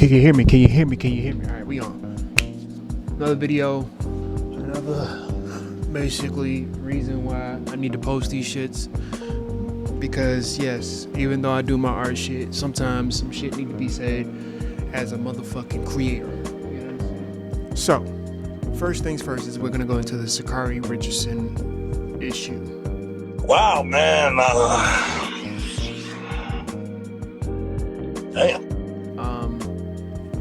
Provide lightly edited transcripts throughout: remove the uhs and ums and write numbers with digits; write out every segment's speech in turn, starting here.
Can you hear me? Can you hear me? Can you hear me? All right, we on. Another video. Another basically reason why I need to post these shits. Because yes, even though I do my art shit, sometimes some shit need to be said as a motherfucking creator. You know? So, first things first is we're gonna go into the Sha'Carri Richardson issue. Wow, man. Damn.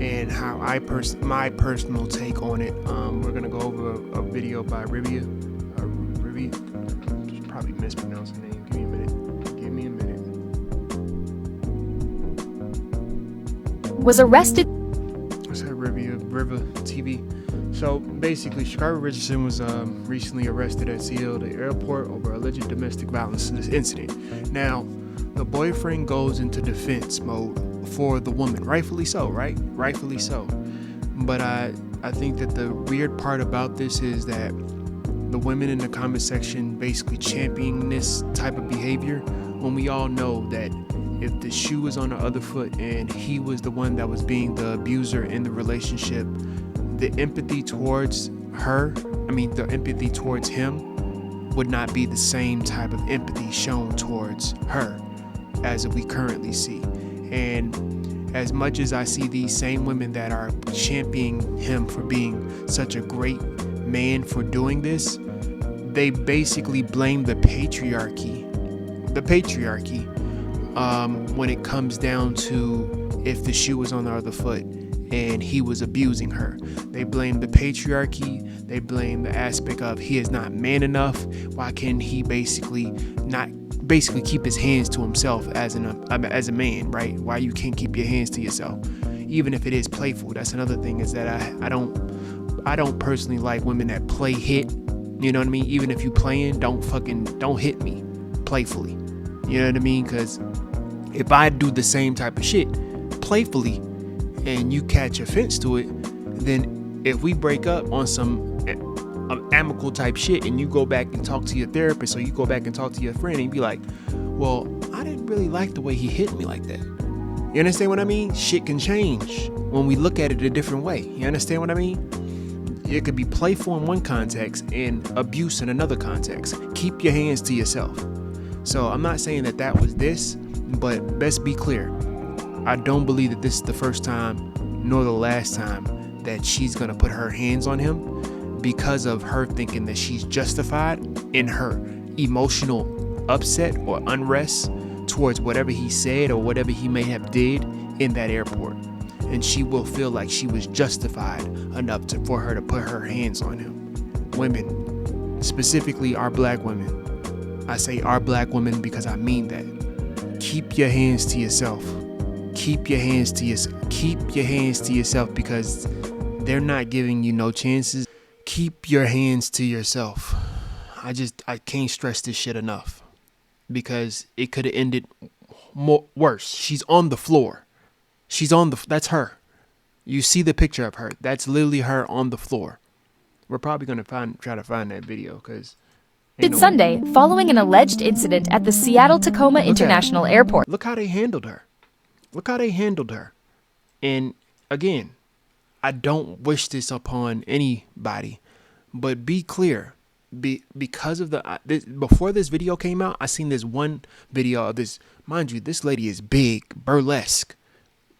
And how my personal take on it. We're gonna go over a video by Rivia. Probably mispronounced the name. Give me a minute. Was arrested. I said River TV. So basically, Sha'Carri Richardson was recently arrested at Seattle airport over alleged domestic violence incident. Now, the boyfriend goes into defense mode for the woman, rightfully so, right? Rightfully so. But I think that the weird part about this is that the women in the comment section basically championing this type of behavior when we all know that if the shoe was on the other foot and he was the one that was being the abuser in the relationship, the empathy towards him would not be the same type of empathy shown towards her as we currently see. And as much as I see these same women that are championing him for being such a great man for doing this, they basically blame the patriarchy when it comes down to if the shoe was on the other foot and he was abusing her. They blame the patriarchy. They blame the aspect of he is not man enough. Why can he basically keep his hands to himself as a man, right? Why you can't keep your hands to yourself, even if it is playful. That's another thing, is that I don't personally like women that play hit. You know what I mean? Even if you playing, don't hit me playfully. You know what I mean? Because if I do the same type of shit playfully and you catch offense to it, then if we break up on some amicable type shit and you go back and talk to your therapist, or you go back and talk to your friend and you be like, well, I didn't really like the way he hit me like that. You understand what I mean? Shit can change when we look at it a different way. You understand what I mean? It could be playful in one context and abuse in another context. Keep your hands to yourself. So I'm not saying that was this, but let's be clear. I don't believe that this is the first time nor the last time that she's gonna put her hands on him, because of her thinking that she's justified in her emotional upset or unrest towards whatever he said or whatever he may have did in that airport. And she will feel like she was justified enough for her to put her hands on him. Women, specifically our black women. I say our black women because I mean that. Keep your hands to yourself. Keep your hands to yourself. Keep your hands to yourself, because they're not giving you no chances. Keep your hands to yourself. I can't stress this shit enough, because it could have ended worse. She's on the floor. That's her. You see the picture of her. That's literally her on the floor. We're probably going to try to find that video, because Sunday, following an alleged incident at the Seattle-Tacoma International Airport. Look how they handled her. And again, I don't wish this upon anybody, but be clear. Because of before this video came out, I seen this one video of this. Mind you, this lady is big, burlesque,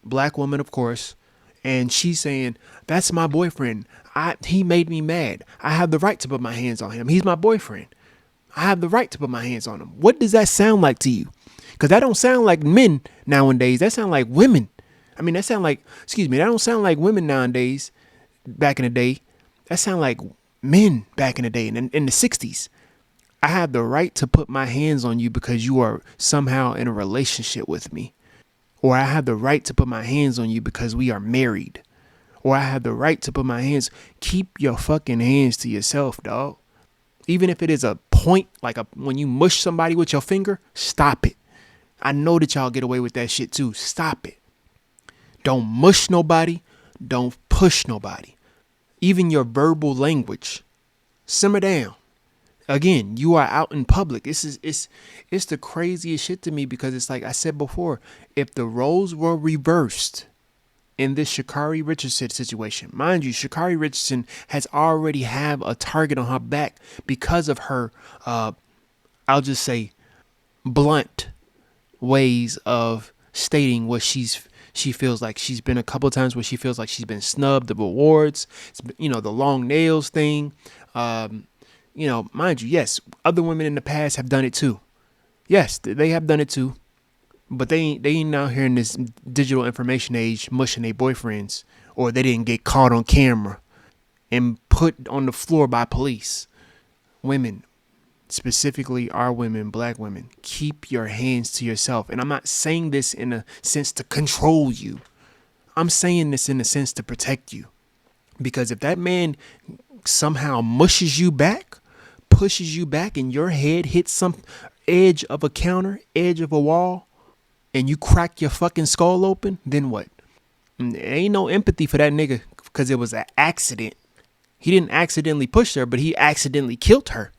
black woman, of course, and she's saying, "That's my boyfriend. He made me mad. I have the right to put my hands on him. He's my boyfriend. I have the right to put my hands on him." What does that sound like to you? Because that don't sound like men nowadays. That sound like women. I mean, that don't sound like women nowadays. Back in the day, that sound like men back in the day, in the 60s. I have the right to put my hands on you because you are somehow in a relationship with me. Or I have the right to put my hands on you because we are married. Or I have the right to put my hands. Keep your fucking hands to yourself, dog. Even if it is a point, like when you mush somebody with your finger, stop it. I know that y'all get away with that shit too. Stop it. Don't mush nobody. Don't push nobody. Even your verbal language. Simmer down. Again, you are out in public. It's the craziest shit to me, because it's like I said before, if the roles were reversed in this Sha'Carri Richardson situation. Mind you, Sha'Carri Richardson has already have a target on her back because of her, I'll just say, blunt ways of stating what she feels like. She's been a couple of times where she feels like she's been snubbed of awards. The long nails thing. Mind you, yes, other women in the past have done it too. Yes, they have done it too. But they ain't out here in this digital information age mushing their boyfriends, or they didn't get caught on camera and put on the floor by police. Women, specifically our women, black women, keep your hands to yourself. And I'm not saying this in a sense to control you. I'm saying this in a sense to protect you. Because if that man somehow mushes you back, pushes you back, and your head hits some edge of a counter, edge of a wall, and you crack your fucking skull open, then what? There ain't no empathy for that nigga because it was an accident. He didn't accidentally push her, but he accidentally killed her.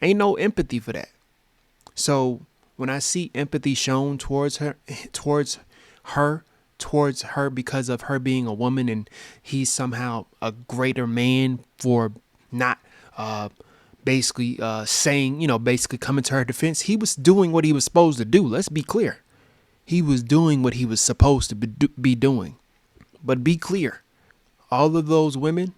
Ain't no empathy for that. So when I see empathy shown towards her because of her being a woman, and he's somehow a greater man for not basically coming to her defense, he was doing what he was supposed to do. Let's be clear. He was doing what he was supposed to be doing. But be clear, all of those women,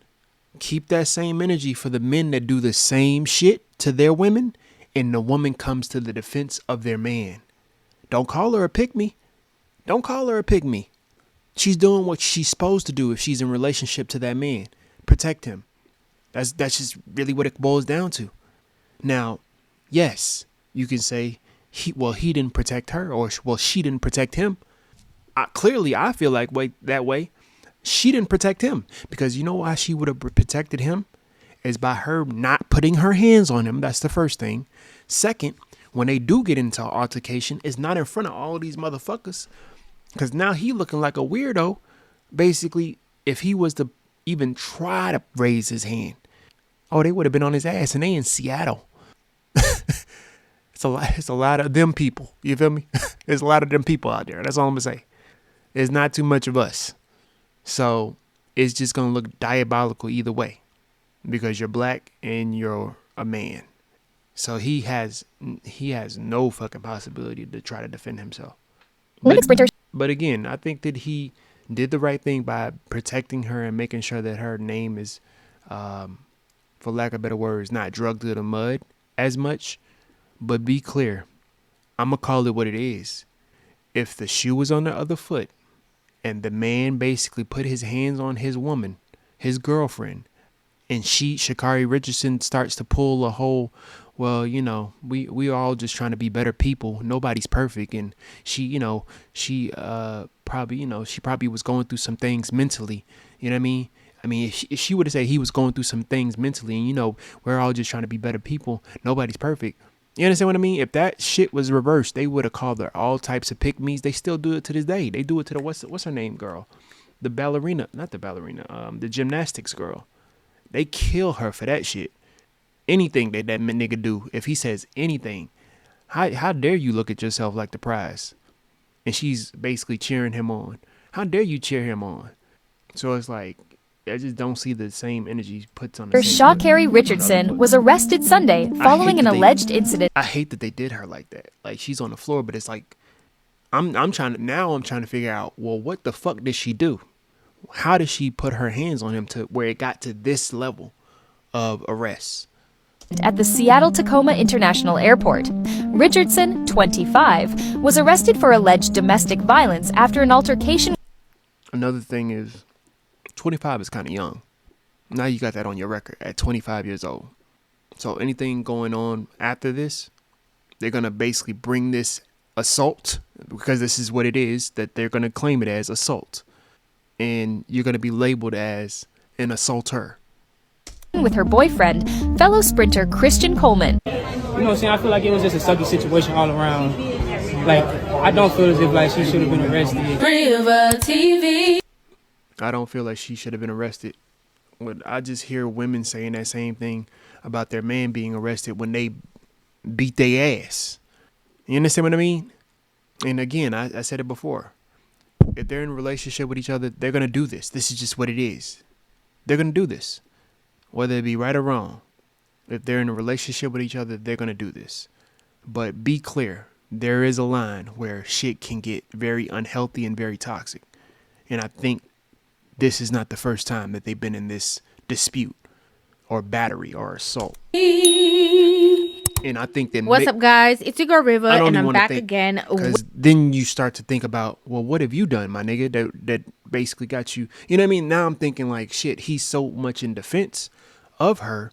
keep that same energy for the men that do the same shit to their women, and the woman comes to the defense of their man. Don't call her a pick-me. Don't call her a pick-me. She's doing what she's supposed to do if she's in relationship to that man. Protect him. That's just really what it boils down to. Now, yes, you can say, he didn't protect her, or she didn't protect him. Clearly, I feel like that way. She didn't protect him, because you know why she would have protected him is by her not putting her hands on him. That's the first thing. Second, when they do get into an altercation, it's not in front of all these motherfuckers, because now he looking like a weirdo. Basically, if he was to even try to raise his hand, they would have been on his ass, and they in Seattle. It's a lot of them people. You feel me? There's a lot of them people out there. That's all I'm gonna say. There's not too much of us. So it's just gonna look diabolical either way, because you're black and you're a man. So he has no fucking possibility to try to defend himself. But again, I think that he did the right thing by protecting her and making sure that her name is, for lack of better words, not drugged to the mud as much. But be clear, I'm going to call it what it is. If the shoe was on the other foot and the man basically put his hands on his woman, his girlfriend, and Sha'Carri Richardson starts to pull a whole, we are all just trying to be better people. Nobody's perfect. And she probably was going through some things mentally. You know what I mean? If she would have said he was going through some things mentally, and we're all just trying to be better people. Nobody's perfect. You understand what I mean? If that shit was reversed, they would have called her all types of pick-me's. They still do it to this day. They do it to the, what's her name girl? The gymnastics girl. They kill her for that shit. Anything that nigga do, if he says anything, how dare you look at yourself like the prize? And she's basically cheering him on. How dare you cheer him on? So it's like, I just don't see the same energy puts on the same. Sha'Carri Richardson was arrested Sunday following an alleged incident. I hate that they did her like that. Like, she's on the floor, but it's like, I'm trying to figure out, well, what the fuck did she do? How did she put her hands on him to where it got to this level of arrest? At the Seattle-Tacoma International Airport, Richardson, 25, was arrested for alleged domestic violence after an altercation. Another thing is, 25 is kind of young. Now you got that on your record at 25 years old. So anything going on after this, they're going to basically bring this assault, because this is what it is, that they're going to claim it as assault. And you're going to be labeled as an assaulter. With her boyfriend, fellow sprinter Christian Coleman. You know what I'm saying? I feel like it was just a sucky situation all around. Like, I don't feel as if she should have been arrested. I don't feel like she should have been arrested. But I just hear women saying that same thing about their man being arrested when they beat their ass. You understand what I mean? And again, I said it before. If they're in a relationship with each other, they're going to do this. This is just what it is. They're going to do this, whether it be right or wrong. If they're in a relationship with each other, they're going to do this. But be clear, there is a line where shit can get very unhealthy and very toxic. And I think this is not the first time that they've been in this dispute or battery or assault. And I think that what's up, guys? It's your girl Riva, and I'm back again. Because then you start to think about, well, what have you done, my nigga? That basically got you. You know what I mean? Now I'm thinking like, shit. He's so much in defense of her,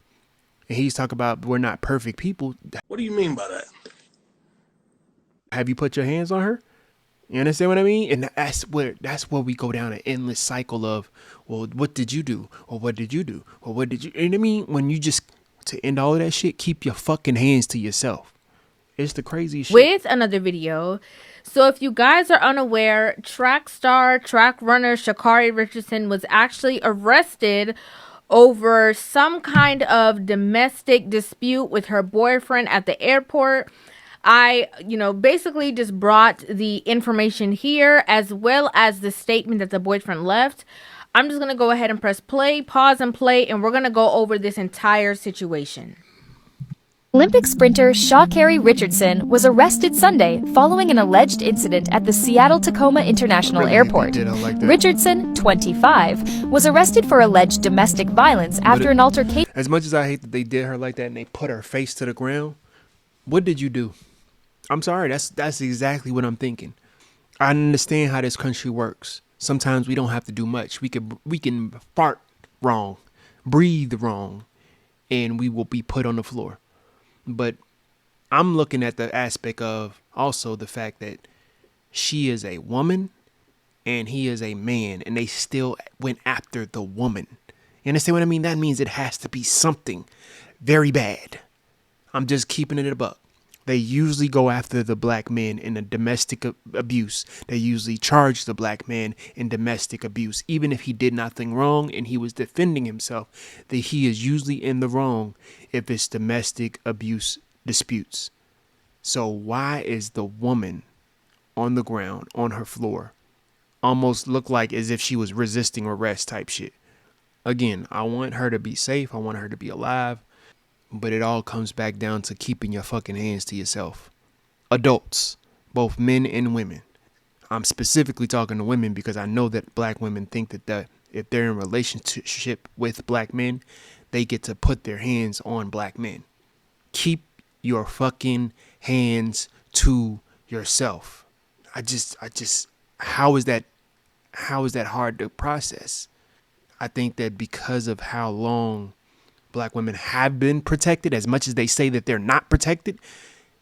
and he's talking about we're not perfect people. What do you mean by that? Have you put your hands on her? You understand what I mean? And that's where we go down an endless cycle of, well, what did you do? Or what did you do? Or what did you? You know what I mean? When you just, to end all of that shit, keep your fucking hands to yourself. It's the crazy shit. With another video. So if you guys are unaware, track runner Sha'Carri Richardson was actually arrested over some kind of domestic dispute with her boyfriend at the airport. I, basically just brought the information here as well as the statement that the boyfriend left. I'm just going to go ahead and press play, pause and play, and we're going to go over this entire situation. Olympic sprinter Sha'Carri Richardson was arrested Sunday following an alleged incident at the Seattle-Tacoma International Airport. Richardson, 25, was arrested for alleged domestic violence after an altercation. As much as I hate that they did her like that and they put her face to the ground, what did you do? I'm sorry, that's exactly what I'm thinking. I understand how this country works. Sometimes we don't have to do much. We can fart wrong, breathe wrong, and we will be put on the floor. But I'm looking at the aspect of also the fact that she is a woman and he is a man, and they still went after the woman. You understand what I mean? That means it has to be something very bad. I'm just keeping it a buck. They usually go after the black men in a domestic abuse. They usually charge the black man in domestic abuse. Even if he did nothing wrong and he was defending himself, that he is usually in the wrong if it's domestic abuse disputes. So why is the woman on the ground, on her floor, almost look like as if she was resisting arrest type shit? Again, I want her to be safe. I want her to be alive. But it all comes back down to keeping your fucking hands to yourself. Adults, both men and women. I'm specifically talking to women because I know that black women think that if they're in a relationship with black men, they get to put their hands on black men. Keep your fucking hands to yourself. How is that hard to process? I think that because of how long black women have been protected, as much as they say that they're not protected,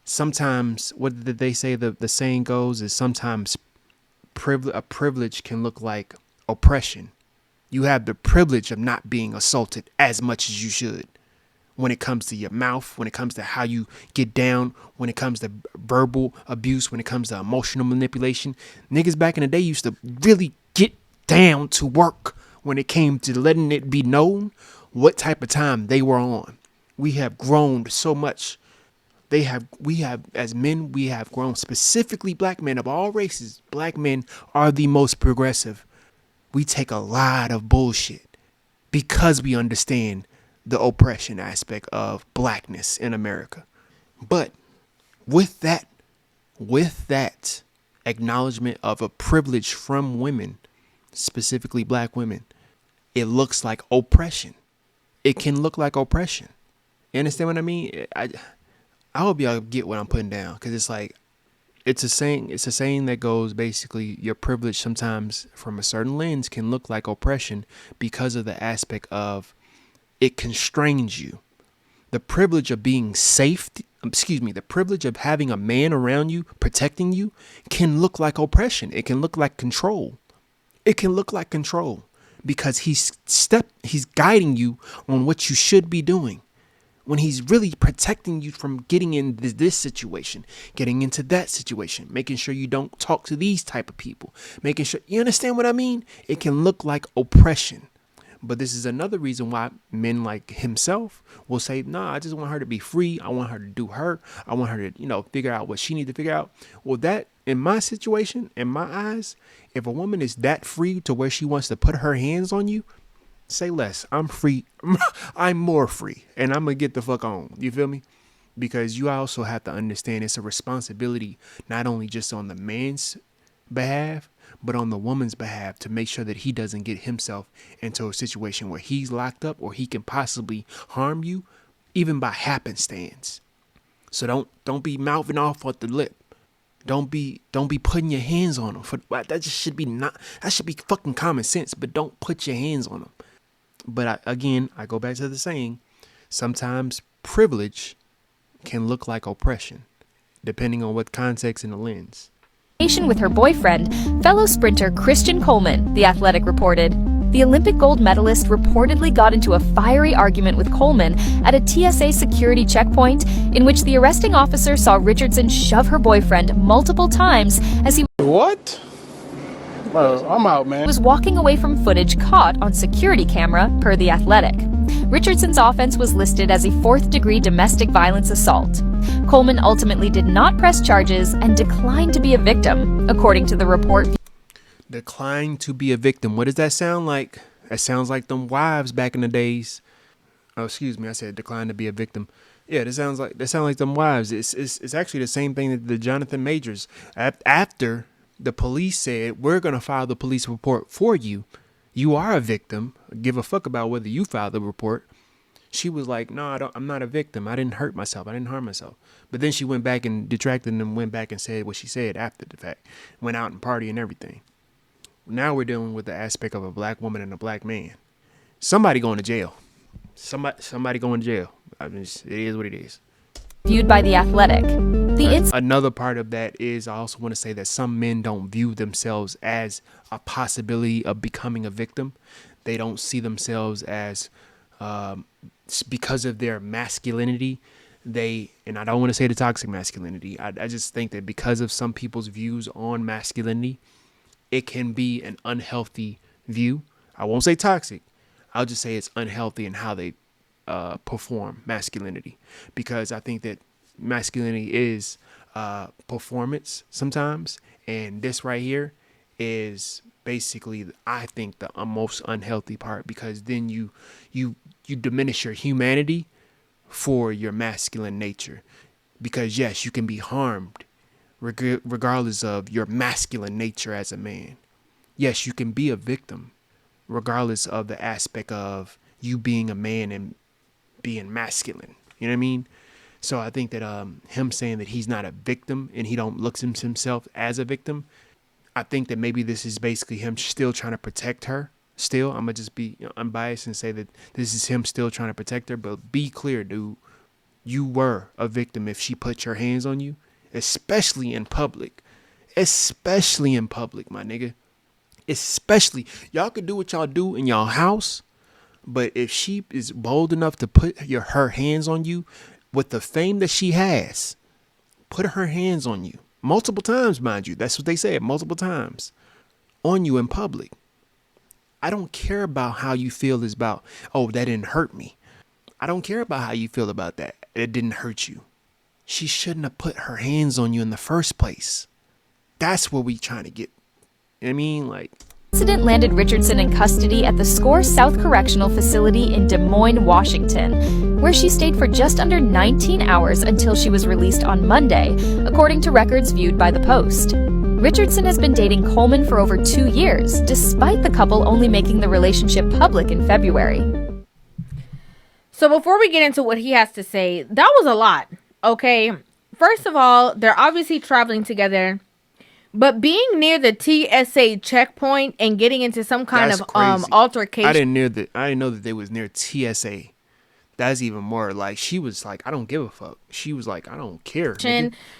sometimes, what did they say the saying goes, is sometimes a privilege can look like oppression. You have the privilege of not being assaulted as much as you should when it comes to your mouth, when it comes to how you get down, when it comes to verbal abuse, when it comes to emotional manipulation. Niggas back in the day used to really get down to work when it came to letting it be known what type of time they were on. We have grown so much. We have, as men, we have grown, specifically black men of all races. Black men are the most progressive. We take a lot of bullshit because we understand the oppression aspect of blackness in America. But with that acknowledgement of a privilege from women, specifically black women, it looks like oppression. It can look like oppression. You understand what I mean? I hope y'all get what I'm putting down, because it's like, it's a saying that goes basically, your privilege sometimes from a certain lens can look like oppression because of the aspect of it constrains you. The privilege of being safe, the privilege of having a man around you protecting you can look like oppression. It can look like control. It can look like control. Because he's guiding you on what you should be doing, when he's really protecting you from getting in this situation, getting into that situation, making sure you don't talk to these type of people, making sure you understand what I mean. It can look like oppression, But this is another reason why men like himself will say, nah, I just want her to be free. I want her to do her. I want her to, figure out what she needs to figure out. Well, that, in my situation, in my eyes, if a woman is that free to where she wants to put her hands on you, say less. I'm free. I'm more free. And I'm going to get the fuck on. You feel me? Because you also have to understand it's a responsibility, not only just on the man's behalf, but on the woman's behalf, to make sure that he doesn't get himself into a situation where he's locked up or he can possibly harm you, even by happenstance. So don't be mouthing off at the lip. Don't be putting your hands on them. That just should be that should be fucking common sense. But don't put your hands on them. But I go back to the saying, sometimes privilege can look like oppression, depending on what context and the lens. With her boyfriend, fellow sprinter Christian Coleman, The Athletic reported. The Olympic gold medalist reportedly got into a fiery argument with Coleman at a TSA security checkpoint in which the arresting officer saw Richardson shove her boyfriend multiple times as he What? I'm out, man. Was walking away from footage caught on security camera, per The Athletic. Richardson's offense was listed as a 4th-degree domestic violence assault. Coleman ultimately did not press charges and declined to be a victim, according to the report. Declined to be a victim. What does that sound like? That sounds like them wives back in the days. Oh, excuse me. I said declined to be a victim. Yeah, that sounds like them wives. It's actually the same thing that the Jonathan Majors. After the police said, we're going to file the police report for you. You are a victim. Give a fuck about whether you file the report. She was like, no, I'm not a victim. I didn't hurt myself. I didn't harm myself. But then she went back and detracted and went back and said what she said after the fact. Went out and party and everything. Now we're dealing with the aspect of a black woman and a black man. Somebody going to jail. Somebody going to jail. I mean, it is what it is. Viewed by The Athletic. Another part of that is I also want to say that some men don't view themselves as a possibility of becoming a victim. They don't see themselves as, because of their masculinity, and I don't want to say the toxic masculinity. I just think that because of some people's views on masculinity, it can be an unhealthy view. I won't say toxic. I'll just say it's unhealthy in how they perform masculinity, because I think that masculinity is performance sometimes, and this right here is basically, I think, the most unhealthy part, because then you diminish your humanity for your masculine nature, because yes, you can be harmed regardless of your masculine nature as a man. Yes, you can be a victim regardless of the aspect of you being a man and being masculine. You know what I mean? So I think that him saying that he's not a victim and he don't look at himself as a victim, I think that maybe this is basically him still trying to protect her. Still, I'm going to just be unbiased and say that this is him still trying to protect her. But be clear, dude, you were a victim if she put your hands on you, especially in public. Especially in public, my nigga. Especially, y'all could do what y'all do in y'all house, but if she is bold enough to put her hands on you with the fame that she has, put her hands on you multiple times, mind you. That's what they said, multiple times on you in public. I don't care about how you feel is about, oh, that didn't hurt me. I don't care about how you feel about that. It didn't hurt you. She shouldn't have put her hands on you in the first place. That's what we trying to get. You know what I mean? Like, incident landed Richardson in custody at the SCORE South Correctional Facility in Des Moines, Washington, where she stayed for just under 19 hours until she was released on Monday, according to records viewed by The Post. Richardson has been dating Coleman for over 2 years, despite the couple only making the relationship public in February. So before we get into what he has to say, that was a lot, okay? First of all, they're obviously traveling together. But being near the TSA checkpoint and getting into some kind of altercation. I didn't know that they was near TSA. That's even more like, she was like, I don't give a fuck. She was like, I don't care.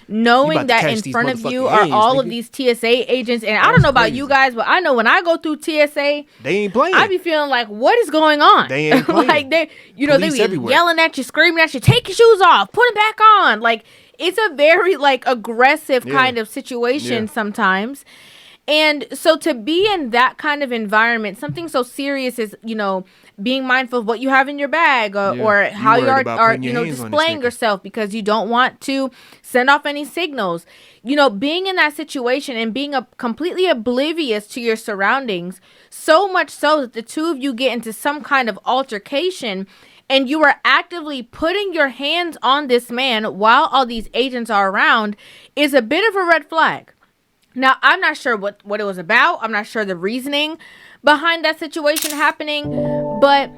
Knowing that in front of you are all of these TSA agents. And I don't know about you guys, but I know when I go through TSA, they ain't playing. I be feeling like, what is going on? They ain't playing. Like they be everywhere. Yelling at you, screaming at you, take your shoes off, put them back on. Like, it's a very like aggressive kind of situation sometimes. And so to be in that kind of environment, something so serious as, being mindful of what you have in your bag, or how you are displaying yourself because you don't want to send off any signals. Being in that situation and being completely oblivious to your surroundings, so much so that the two of you get into some kind of altercation and you are actively putting your hands on this man while all these agents are around, is a bit of a red flag. Now, I'm not sure what it was about. I'm not sure the reasoning behind that situation happening. But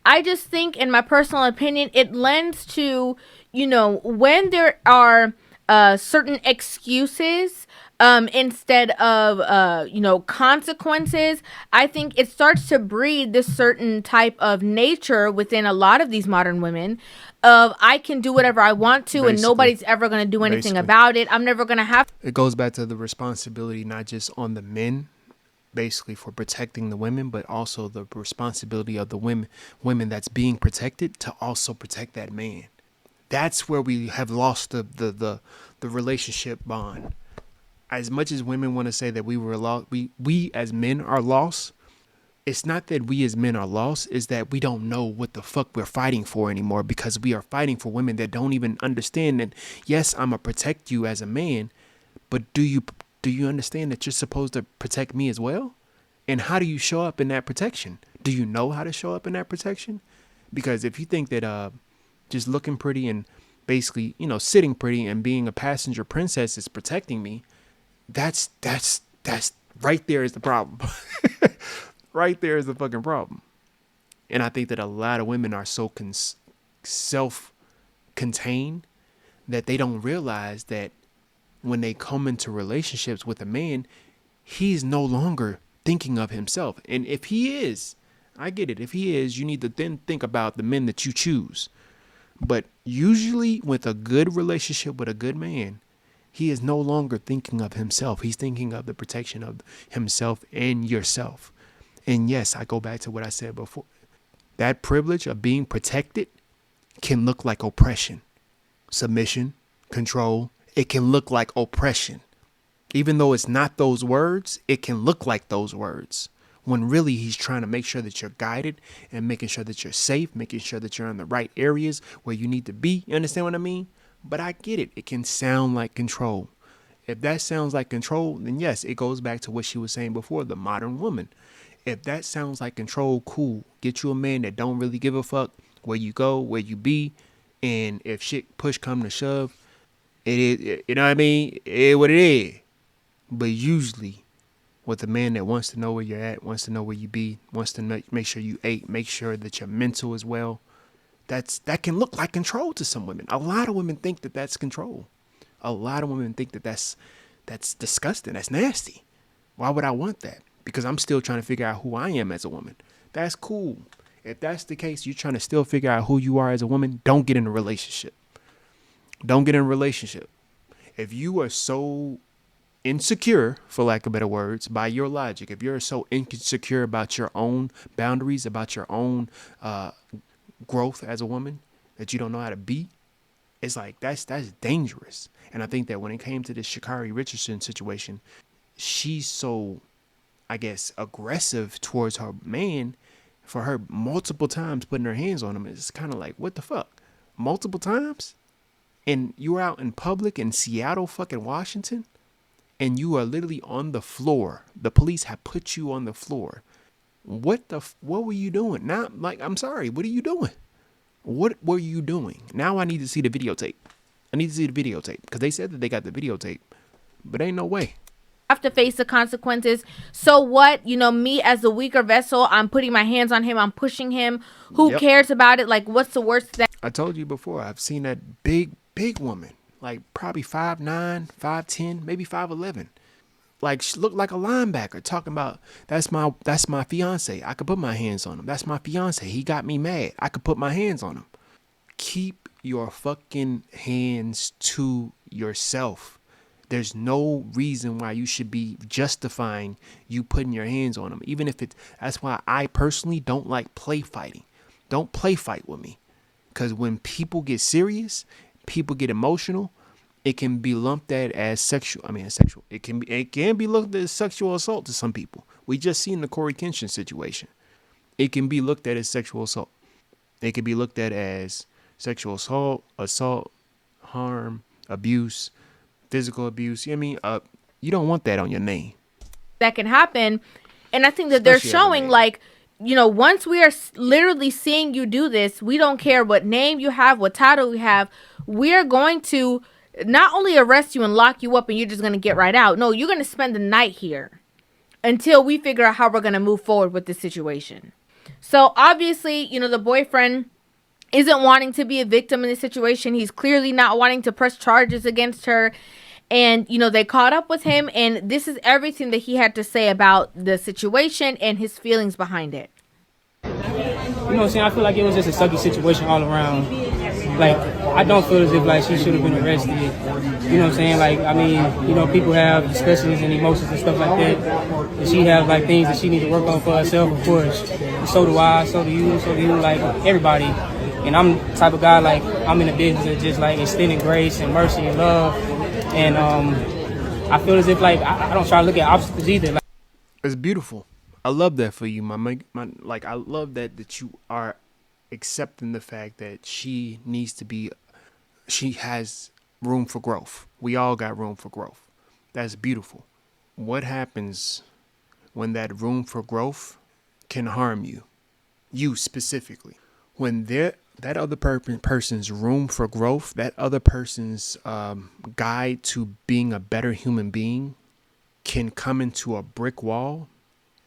I just think, in my personal opinion, it lends to, when there are certain excuses instead of, consequences, I think it starts to breed this certain type of nature within a lot of these modern women of, I can do whatever I want to, and nobody's ever going to do anything about it. I'm never going to have. It goes back to the responsibility, not just on the men, basically, for protecting the women, but also the responsibility of the women that's being protected to also protect that man. That's where we have lost the relationship bond. As much as women want to say that we were lost, we as men are lost. It's not that we as men are lost, it's that we don't know what the fuck we're fighting for anymore, because we are fighting for women that don't even understand that, yes, I'm going to protect you as a man, but do you understand that you're supposed to protect me as well? And how do you show up in that protection? Do you know how to show up in that protection? Because if you think that just looking pretty and basically, sitting pretty and being a passenger princess is protecting me, that's right there is the problem. Right there is the fucking problem. And I think that a lot of women are so self-contained that they don't realize that when they come into relationships with a man, he's no longer thinking of himself. And if he is, I get it. If he is, you need to then think about the men that you choose. But usually with a good relationship with a good man, he is no longer thinking of himself. He's thinking of the protection of himself and yourself. And yes, I go back to what I said before. That privilege of being protected can look like oppression, submission, control. It can look like oppression. Even though it's not those words, it can look like those words. When really he's trying to make sure that you're guided and making sure that you're safe, making sure that you're in the right areas where you need to be. You understand what I mean? But I get it. It can sound like control. If that sounds like control, then yes, it goes back to what she was saying before, the modern woman. If that sounds like control, cool. Get you a man that don't really give a fuck where you go, where you be. And if shit push come to shove, it is, you know what I mean? It is what it is. But usually with a man that wants to know where you're at, wants to know where you be, wants to make sure you ate, make sure that you're mental as well, that can look like control to some women. A lot of women think that that's control. A lot of women think that that's disgusting. That's nasty. Why would I want that? Because I'm still trying to figure out who I am as a woman. That's cool. If that's the case, you're trying to still figure out who you are as a woman, don't get in a relationship. Don't get in a relationship. If you are so insecure, for lack of better words, by your logic, if you're so insecure about your own boundaries, about your own growth as a woman, that you don't know how to be, it's like that's dangerous. And I think that when it came to this Sha'Carri Richardson situation, she's so, I guess, aggressive towards her man for her multiple times putting her hands on him. It's kind of like, what the fuck? Multiple times? And you're out in public in Seattle, fucking Washington, and you are literally on the floor. The police have put you on the floor. What were you doing? Now, like, I'm sorry, what are you doing? What were you doing? Now I need to see the videotape. I need to see the videotape because they said that they got the videotape, but ain't no way. Have to face the consequences. So what? Me as the weaker vessel, I'm putting my hands on him. I'm pushing him. Who cares about it? Like, what's the worst thing? I told you before, I've seen that big woman, like probably 5'9", 5'10", maybe 5'11". Like, she looked like a linebacker talking about, that's my fiance. I could put my hands on him. That's my fiance. He got me mad. I could put my hands on him. Keep your fucking hands to yourself. There's no reason why you should be justifying you putting your hands on him. Even if that's why I personally don't like play fighting. Don't play fight with me. Because when people get serious, people get emotional, it can be lumped at as sexual. It can be looked at as sexual assault to some people. We just seen the Corey Kenshin situation. It can be looked at as sexual assault. It can be looked at as sexual assault, harm, abuse, physical abuse. You don't want that on your name. That can happen. And I think that they're showing, like, once we are literally seeing you do this, we don't care what name you have, what title you have. We are going to not only arrest you and lock you up and you're just going to get right out. No, you're going to spend the night here until we figure out how we're going to move forward with this situation. So obviously, the boyfriend isn't wanting to be a victim in this situation. He's clearly not wanting to press charges against her. And, they caught up with him, and this is everything that he had to say about the situation and his feelings behind it. You know what I'm saying? I feel like it was just a sucky situation all around. Like, I don't feel as if, like, she should have been arrested. You know what I'm saying? Like, I mean, people have discussions and emotions and stuff like that. And she has, like, things that she needs to work on for herself, of course. And so do I, so do you, like, everybody. And I'm the type of guy, like, I'm in the business of just, like, extending grace and mercy and love. And I feel as if, like, I don't try to look at obstacles either. Like, it's beautiful. I love that for you, my like, I love that you are accepting the fact that she has room for growth. We all got room for growth. That's beautiful. What happens when that room for growth can harm you? You specifically. When that other person's room for growth, that other person's guide to being a better human being can come into a brick wall,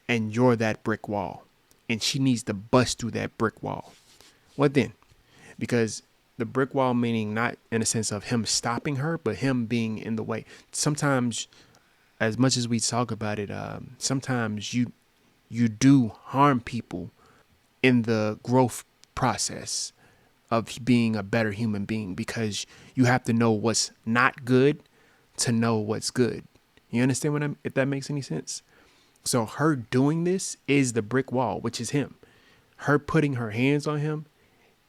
and you're that brick wall, and she needs to bust through that brick wall. What then? Because the brick wall meaning not in a sense of him stopping her, but him being in the way. Sometimes, as much as we talk about it, sometimes you do harm people in the growth process of being a better human being, because you have to know what's not good to know what's good. You understand if that makes any sense? So her doing this is the brick wall, which is him. Her putting her hands on him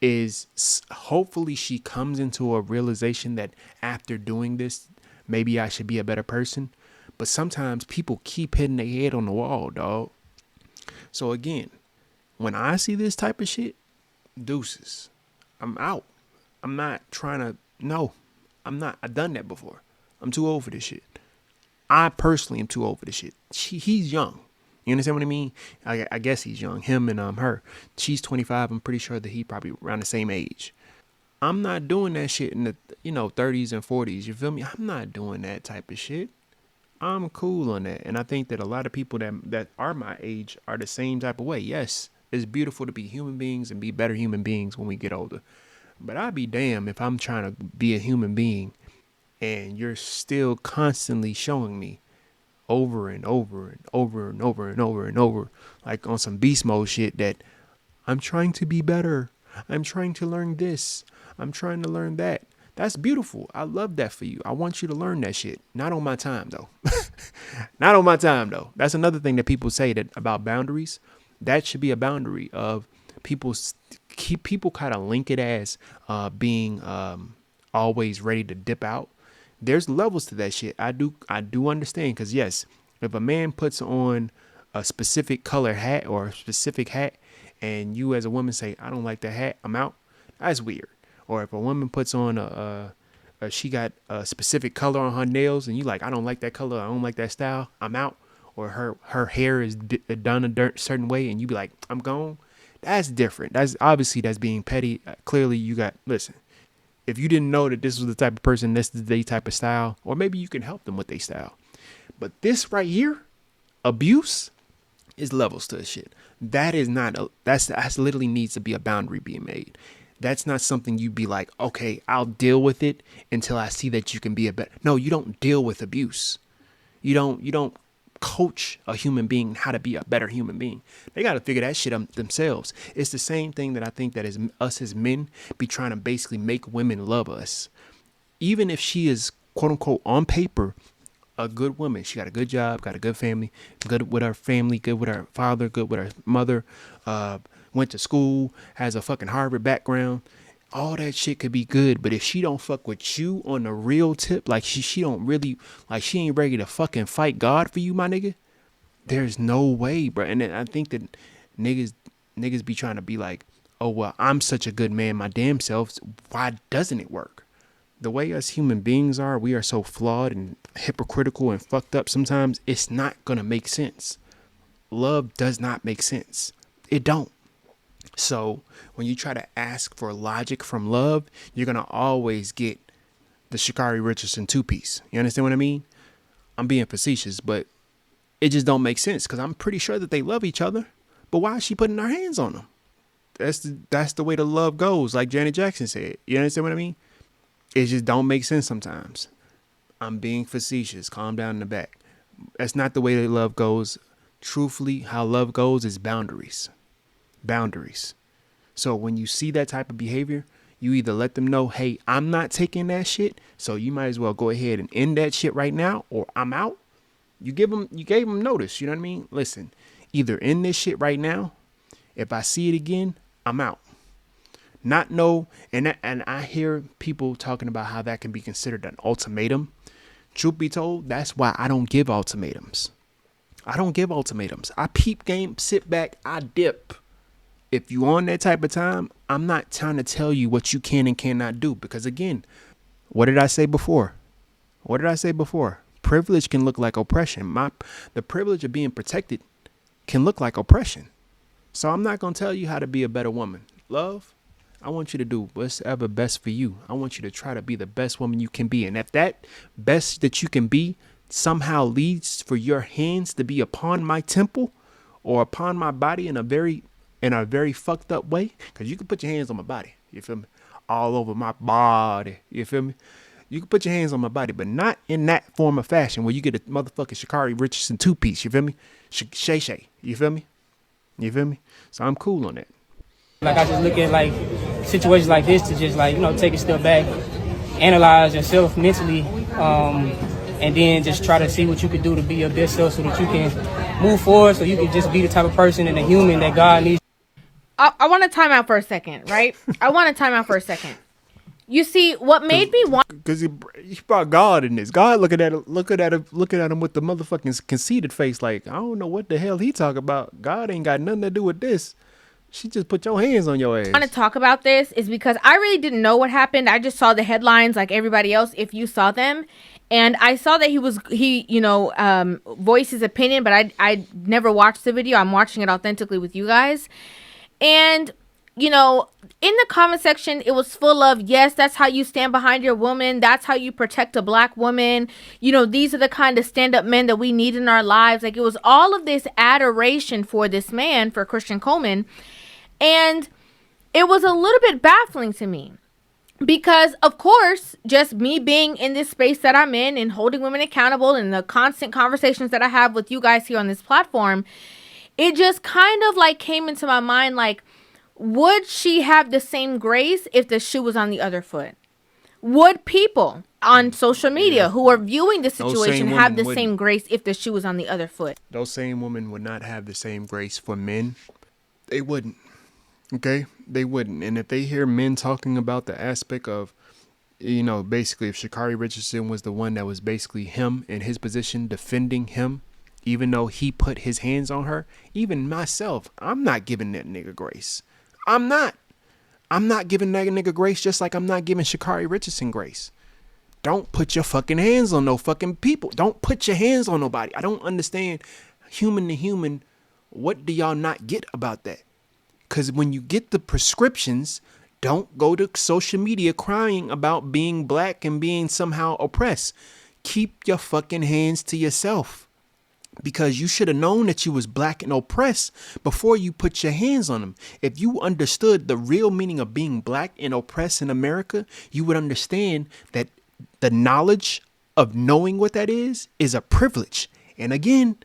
is hopefully she comes into a realization that after doing this, maybe I should be a better person. But sometimes people keep hitting their head on the wall, dog. So again, when I see this type of shit, deuces. I'm out. I'm not trying to. No, I'm not. I've done that before. I'm too old for this shit. I personally am too old for this shit. He's young. You understand what I mean? I guess he's young. Him and her. She's 25. I'm pretty sure that he probably around the same age. I'm not doing that shit in the 30s and 40s. You feel me? I'm not doing that type of shit. I'm cool on that. And I think that a lot of people that are my age are the same type of way. Yes, it's beautiful to be human beings and be better human beings when we get older. But I'd be damned if I'm trying to be a human being and you're still constantly showing me over and over and over and over and over and over, like on some beast mode shit, that I'm trying to be better. I'm trying to learn this. I'm trying to learn that. That's beautiful. I love that for you. I want you to learn that shit. Not on my time, though. Not on my time, though. That's another thing that people say that about boundaries. That should be a boundary of people kind of link it as being always ready to dip out. There's levels to that shit. I do understand, because yes, if a man puts on a specific color hat or a specific hat and you as a woman say, I don't like that hat, I'm out, that's weird. Or if a woman puts on she got a specific color on her nails and you like, I don't like that color, I don't like that style, I'm out. Or her hair is done a certain way and you be like, I'm gone. That's different. That's being petty. Clearly listen, if you didn't know that this was the type of person, this is the type of style, or maybe you can help them with their style. But this right here, abuse, is levels to the shit. That is not, that's literally needs to be a boundary being made. That's not something you'd be like, okay, I'll deal with it until I see that you can be a better. No, you don't deal with abuse. You don't coach a human being how to be a better human being. They got to figure that shit out themselves. It's the same thing that I think that is us as men be trying to basically make women love us. Even if she is, quote unquote, on paper, a good woman. She got a good job, got a good family, good with her family, good with her father, good with her mother, went to school, has a fucking Harvard background. all that shit could be good, but if she don't fuck with you on the real tip, like she don't really, like she ain't ready to fucking fight God for you, my nigga, there's no way, bro. And then I think that niggas be trying to be like, oh, well, I'm such a good man, my damn self. Why doesn't it work? The way us human beings are, we are so flawed and hypocritical and fucked up sometimes, it's not going to make sense. Love does not make sense. It don't. So when you try to ask for logic from love, you're going to always get the Sha'Carri Richardson two-piece. You understand what I mean? I'm being facetious, but it just don't make sense because I'm pretty sure that they love each other. But why is she putting her hands on them? That's the way the love goes, like Janet Jackson said. You understand what I mean? It just don't make sense sometimes. I'm being facetious. Calm down in the back. That's not the way that love goes. Truthfully, how love goes is boundaries. Boundaries. So when you see that type of behavior, you either let them know, hey, I'm not taking that shit, so you might as well go ahead and end that shit right now, or I'm out. You gave them notice. You know what I mean? Listen, either end this shit right now. If I see it again, I'm out. Not no, and I hear people talking about how that can be considered an ultimatum. Truth be told, that's why I don't give ultimatums. I don't give ultimatums. I peep game, sit back, I dip. If you on that type of time, I'm not trying to tell you what you can and cannot do. Because again, what did I say before? Privilege can look like oppression. The privilege of being protected can look like oppression. So I'm not going to tell you how to be a better woman. Love, I want you to do what's ever best for you. I want you to try to be the best woman you can be. And if that best that you can be somehow leads for your hands to be upon my temple or upon my body in a very fucked up way, because you can put your hands on my body, you feel me, all over my body, you feel me, you can put your hands on my body, but not in that form of fashion where you get a motherfucking Sha'Carri Richardson two-piece, you feel me, Shay, you feel me, so I'm cool on that. Like, I just look at like situations like this to just like, take a step back, analyze yourself mentally, and then just try to see what you can do to be your best self so that you can move forward, so you can just be the type of person and a human that God needs. I want to time out for a second, right? You see, what made me want, because he brought God in this. God looking at him with the motherfucking conceited face, like, I don't know what the hell he talking about. God ain't got nothing to do with this. She just put your hands on your ass. I want to talk about this is because I really didn't know what happened. I just saw the headlines like everybody else, if you saw them. And I saw that he voiced his opinion, but I never watched the video. I'm watching it authentically with you guys. And, in the comment section, it was full of, yes, that's how you stand behind your woman. That's how you protect a black woman. These are the kind of stand-up men that we need in our lives. Like, it was all of this adoration for this man, for Christian Coleman. And it was a little bit baffling to me because, of course, just me being in this space that I'm in and holding women accountable and the constant conversations that I have with you guys here on this platform, it just kind of like came into my mind, like, would she have the same grace if the shoe was on the other foot? Would people on social media who are viewing the situation have the same grace if the shoe was on the other foot? Those same women would not have the same grace for men. They wouldn't. Okay? They wouldn't. And if they hear men talking about the aspect of, basically if Sha'Carri Richardson was the one that was basically him in his position defending him, even though he put his hands on her, even myself, I'm not giving that nigga grace. I'm not giving that nigga grace, just like I'm not giving Sha'Carri Richardson grace. Don't put your fucking hands on no fucking people. Don't put your hands on nobody. I don't understand, human to human, what do y'all not get about that? Because when you get the prescriptions, don't go to social media crying about being black and being somehow oppressed. Keep your fucking hands to yourself. Because you should have known that you was black and oppressed before you put your hands on them. If you understood the real meaning of being black and oppressed in America, you would understand that the knowledge of knowing what that is a privilege. And again,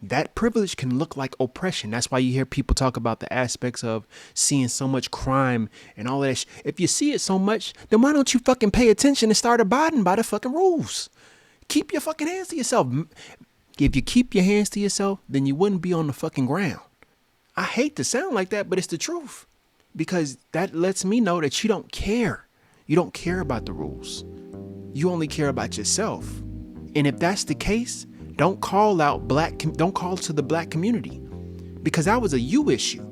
that privilege can look like oppression. That's why you hear people talk about the aspects of seeing so much crime and all that. If you see it so much, then why don't you fucking pay attention and start abiding by the fucking rules? Keep your fucking hands to yourself. If you keep your hands to yourself, then you wouldn't be on the fucking ground. I hate to sound like that, but it's the truth. because that lets me know that you don't care. You don't care about the rules. You only care about yourself. And if that's the case, don't call to the black community, because that was a you issue.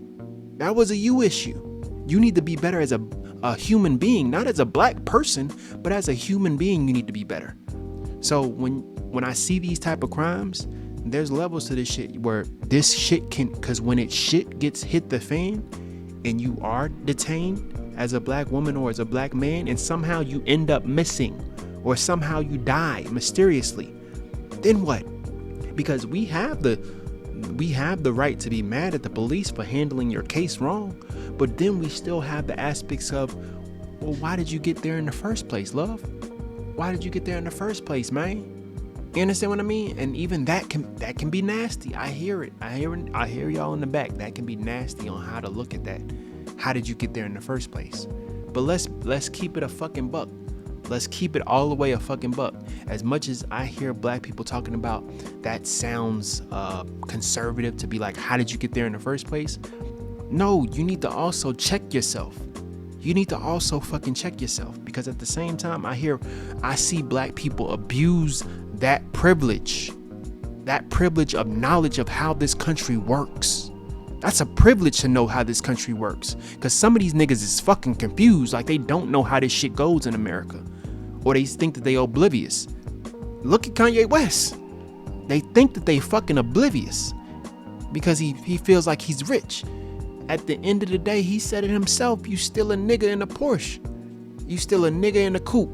That was a you issue. You need to be better as a human being, not as a black person, but as a human being, you need to be better. So when I see these type of crimes, there's levels to this shit where this shit because when shit gets hit the fan and you are detained as a black woman or as a black man, and somehow you end up missing or somehow you die mysteriously, then what? Because we have the right to be mad at the police for handling your case wrong, but then we still have the aspects of, well, why did you get there in the first place, love? Why did you get there in the first place, man? You understand what I mean? And even that can be nasty. I hear it. I hear y'all in the back. That can be nasty on how to look at that. How did you get there in the first place? But let's keep it a fucking buck. Let's keep it all the way a fucking buck. As much as I hear black people talking about that sounds conservative to be like, how did you get there in the first place? No, you need to also check yourself. You need to also fucking check yourself, because at the same time I see black people abuse that privilege of knowledge of how this country works. That's a privilege to know how this country works, because some of these niggas is fucking confused, like they don't know how this shit goes in America, or they think that they oblivious. Look at Kanye West. They think that they fucking oblivious because he feels like he's rich. At the end of the day, he said it himself, you still a nigga in a Porsche. You still a nigga in a coupe.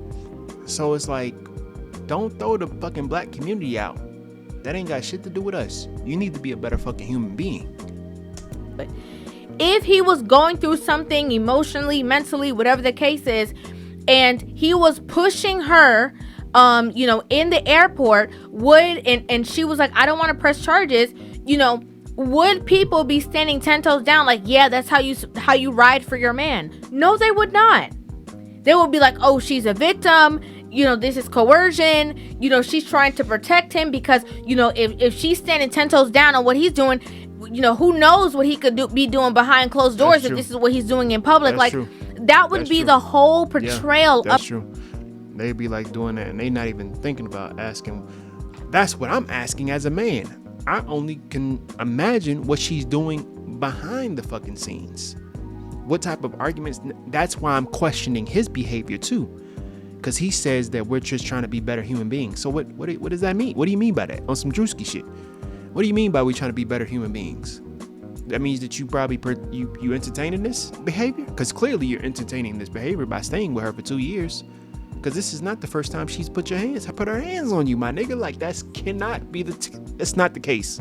So it's like, don't throw the fucking black community out. That ain't got shit to do with us. You need to be a better fucking human being. But if he was going through something emotionally, mentally, whatever the case is, and he was pushing her, in the airport, and she was like, I don't want to press charges, would people be standing 10 toes down like, yeah, that's how you ride for your man? No, they would not. They would be like, oh, she's a victim. This is coercion. She's trying to protect him because, if she's standing 10 toes down on what he's doing, who knows what he could be doing behind closed doors if this is what he's doing in public. That's like, true. That would be the whole portrayal. That's true. They'd be like doing that and they not even thinking about asking. That's what I'm asking as a man. I only can imagine what she's doing behind the fucking scenes. What type of arguments? That's why I'm questioning his behavior too. Because he says that we're just trying to be better human beings. So what does that mean? What do you mean by that? On some Drewski shit. What do you mean by we trying to be better human beings? That means that you probably you entertaining this behavior? Because clearly you're entertaining this behavior by staying with her for 2 years. Because this is not the first time she's put her hands on you, my nigga. Like, that's cannot be that's not the case.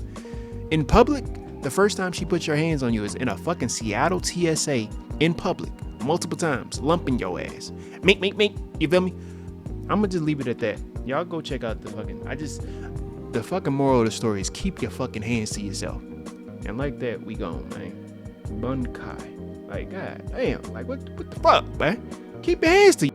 In public, the first time she put your hands on you is in a fucking Seattle TSA in public, multiple times, lumping your ass. Mink, you feel me? I'm gonna just leave it at that. Y'all go check out the fucking moral of the story is keep your fucking hands to yourself. And like that, we gone, man. Bun Kai. Like, god damn, like what the fuck, man? Keep your hands to